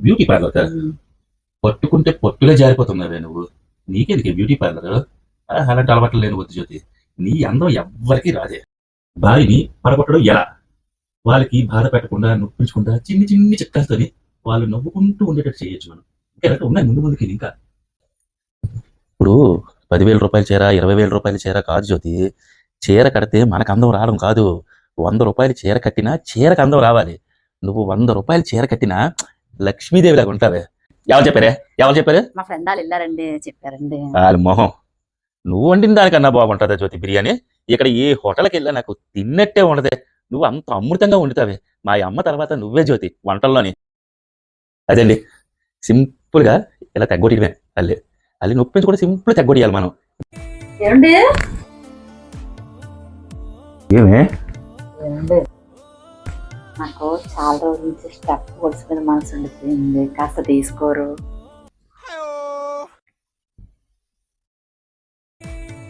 Beauty parlour పట్టుకుంటే పట్టులే జారిపోతున్నావే నువ్వు. నీకెందుకే beauty parlour? అలాంటి అలవాట్లు లేని వద్దు జ్యోతి. నీ అందం ఎవ్వరికి రాదే. భార్యని పడగొట్టడం ఎలా? వాళ్ళకి బాధ పెట్టకుండా నొప్పించకుండా చిన్ని చిన్ని చిట్కాలతోని వాళ్ళు నవ్వుకుంటూ ఉండేటట్టు చేయొచ్చు మనం. ఇంకా ఉన్నాయి ముందు ముందుకి ఇంకా. ఇప్పుడు 10,000 రూపాయల చీర, 20,000 రూపాయల చీర కాదు జ్యోతి. చీర కడితే మనకు అందం రావడం కాదు. 100 రూపాయల చీర కట్టినా చీరకు అందం రావాలి. నువ్వు 100 రూపాయల చీర కట్టినా లక్ష్మీదేవిలాగా ఉంటావే. ఎవరు చెప్పారే? ఎవరు చెప్పారు? మా ఫ్రెండ్ వాళ్ళు వెళ్ళారండి, చెప్పారండి. వాళ్ళ మొహం. నువ్వు వండిన దానికన్నా బాగుంటుందా జ్యోతి బిర్యానీ? ఇక్కడ ఏ హోటల్కి వెళ్ళా నాకు తిన్నట్టే ఉండదే. నువ్వు అంత అమృతంగా వండుతావే. మా అమ్మ తర్వాత నువ్వే జ్యోతి వంటల్లోని. అదండి, సింపుల్గా ఇలా తగ్గొట్టడమే. అల్లి నొప్పించి కూడా సింపుల్ తగ్గొట్టాలి మనం. ఏమండి ఏమే నాకు చాలా రోజుల నుంచి స్టెప్ గొలుసు మీద మనసు ఉండిపోయింది, కాస్త తీసుకోరు?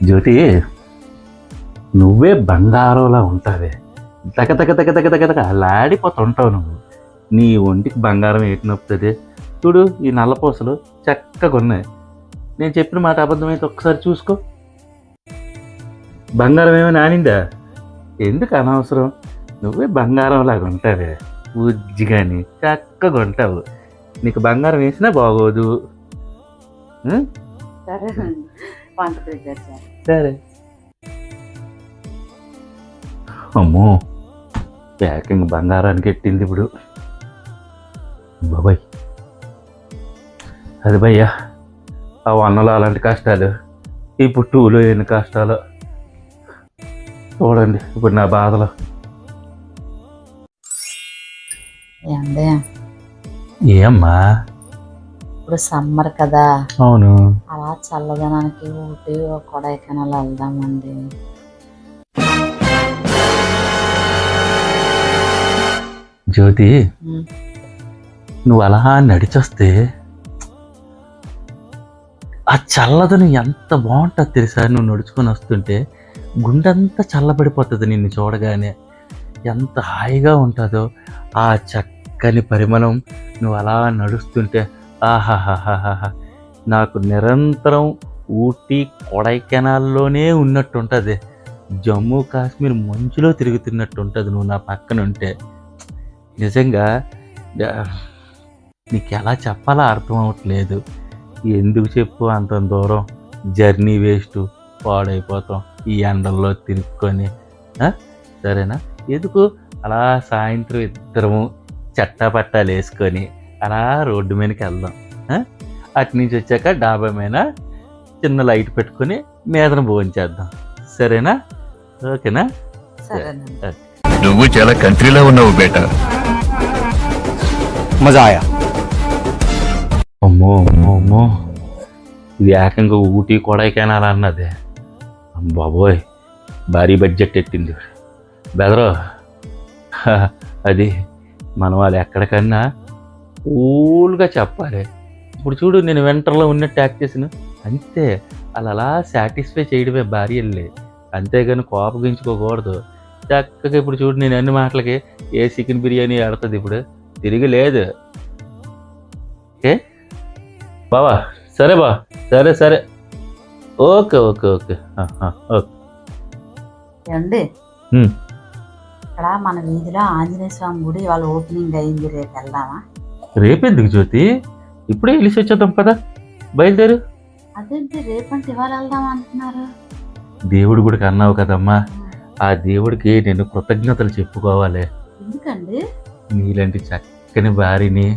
జ్యోతి, నువ్వే బంగారంలా ఉంటావే. తగ తగ తగ తగ తగ తగ అలాడిపోతుంటావు నువ్వు. నీ ఒంటికి బంగారం ఏంటి నొప్పుతుంది? చూడు, ఈ నల్లపూసలు చక్కగా ఉన్నాయి. నేను చెప్పిన మాట అబద్ధమైతే ఒక్కసారి చూసుకో. బంగారం ఏమో నానిందా? ఎందుకు అనవసరం? నువ్వే బంగారం లాగా ఉంటావే. ఉజ్జిగాని చక్కగా ఉంటావు. నీకు బంగారం వేసినా బాగోదు. సరే వంట ప్రిపేర్ చేయాలి. సరే. అమ్మో, ప్యాకింగ్ బంగారానికి ఎట్టింది ఇప్పుడు. బాబాయ్, అది భయ్యా, ఆ వన్నలో అలాంటి కష్టాలు, ఇప్పుడు టూలో ఎన్ని కష్టాలు చూడండి ఇప్పుడు నా బాధలు. ఏమండి, ఏమ్మా? ఇప్పుడు సమ్మర్ కదా. అవును. అలా చల్లదనానికి ఊటీ కొడైకెనాల్ వెళ్దామండి. జ్యోతి, నువ్వు అలా నడిచొస్తే ఆ చల్లదనం ఎంత బాగుంటుంది తెలుసా? నువ్వు నడుచుకొని వస్తుంటే గుండెంతా చల్లబడిపోతుంది నిన్ను చూడగానే. ఎంత హాయిగా ఉంటుందో ఆ చక్కని పరిమళం. నువ్వు అలా నడుస్తుంటే ఆహాహాహాహా, నాకు నిరంతరం ఊటీ కొడైకెనాల్లోనే ఉన్నట్టు ఉంటుంది. జమ్మూ కాశ్మీర్ మంచులో తిరుగుతున్నట్టు ఉంటుంది నువ్వు నా పక్కన ఉంటే. నిజంగా నీకు ఎలా చెప్పాలో అర్థం అవ్వట్లేదు. ఎందుకు చెప్పు అంత దూరం జర్నీ వేస్ట్, పాడైపోతాం ఈ ఎండల్లో తిరుక్కొని. సరేనా? ఎందుకు అలా సాయంత్రం ఇద్దరము చట్టాపట్టాలు వేసుకొని అలా రోడ్డు మీదకి వెళ్దాం. అటు నుంచి వచ్చాక డాబా మీద చిన్న లైట్ పెట్టుకొని మీదన భోంచేద్దాం. సరేనా? ఓకేనా? నువ్వు చాలా కంట్రీలో ఉన్నావు బేటా. మజా ఆయా. అమ్మో అమ్మో అమ్మో, ఇది ఏకంగా ఊటీ కొడైకెనాల్ అన్నదే. బాబోయ్, భారీ బడ్జెట్ ఎట్టింది బెదరు. అది మనం వాళ్ళు ఎక్కడికన్నా కూల్గా చెప్పాలి. ఇప్పుడు చూడు, నేను వింటర్లో ఉన్నట్టు యాక్ట్ చేసిన అంతే. అలా సాటిస్ఫై చేయడమే భార్యల్ని, అంతేగాని కోపగించుకోకూడదు. చక్కగా ఇప్పుడు చూడు, నేను అన్ని మాటలకి ఏ చికెన్ బిర్యానీ ఆడుతుంది ఇప్పుడు, తిరిగి లేదు. ఓకే బావా? సరే బా, సరే సరే, ఓకే ఓకే ఓకే ఓకే. ఏమండి, ఇక్కడ మన వీధిలో ఆంజనేయ స్వామి గుడి వాళ్ళ ఓపెనింగ్ అయింది, రేపు వెళ్దామా? రేపెందుకు జ్యోతి, ఇప్పుడే వెళ్ళి వచ్చేద్దాం కదా, బయలుదేరు. అదేంటి రేపంటే ఇవాళ వెళ్దాం అంటున్నారు? దేవుడి గుడికి అన్నావు కదమ్మా, ఆ దేవుడికి నేను కృతజ్ఞతలు చెప్పుకోవాలి. ఎందుకండి? నీలాంటి చక్కని భార్యని,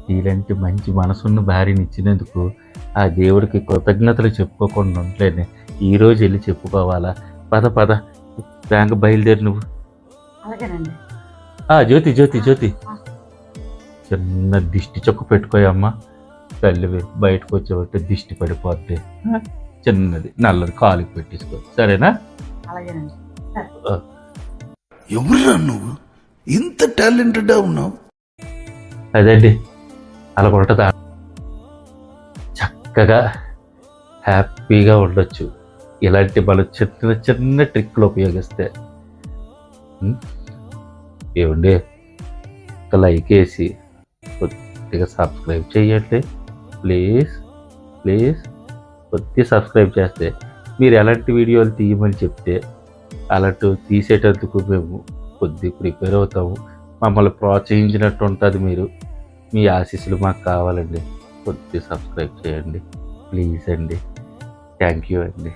నీలాంటి మంచి మనసున్న భార్యని ఇచ్చినందుకు ఆ దేవుడికి కృతజ్ఞతలు చెప్పుకోకుండా ఉండలేని. ఈరోజు వెళ్ళి చెప్పుకోవాలా? పద పద, బ్యాంక్ బయలుదేరి నువ్వు. అలాగేనండి. జ్యోతి జ్యోతి జ్యోతి, చిన్న దిష్టి చొక్కు పెట్టుకోయమ్మా. తల్లివి బయటకు వచ్చేబట్టి దిష్టి పడిపోద్ది. చిన్నది నల్లది కాలుకి పెట్టించుకో, సరేనా? అలాగేనండి. ఎవరురా నువ్వు, ఇంత టాలెంటెడ్గా ఉన్నావు? అదండి, అలా ఉంటుందా? చక్కగా హ్యాపీగా ఉండొచ్చు ఇలాంటి మనం చిన్న చిన్న ట్రిక్లు ఉపయోగిస్తే. ఏమండి, ఒక లైక్ వేసి గట్టిగా సబ్స్క్రైబ్ చేయండి ప్లీజ్ ప్లీజ్. కొద్దిగా సబ్స్క్రైబ్ చేస్తే మీరు ఎలాంటి వీడియోలు తీయమని చెప్తే అలాంటి తీసేటందుకు మేము కొద్దిగా ప్రిపేర్ అవుతాము. మమ్మల్ని ప్రోత్సహించినట్టు ఉంటుంది. మీరు మీ ఆశీస్సులు మాకు కావాలండి. కొద్దిగా సబ్స్క్రైబ్ చేయండి ప్లీజ్ అండి. థ్యాంక్ యూ అండి.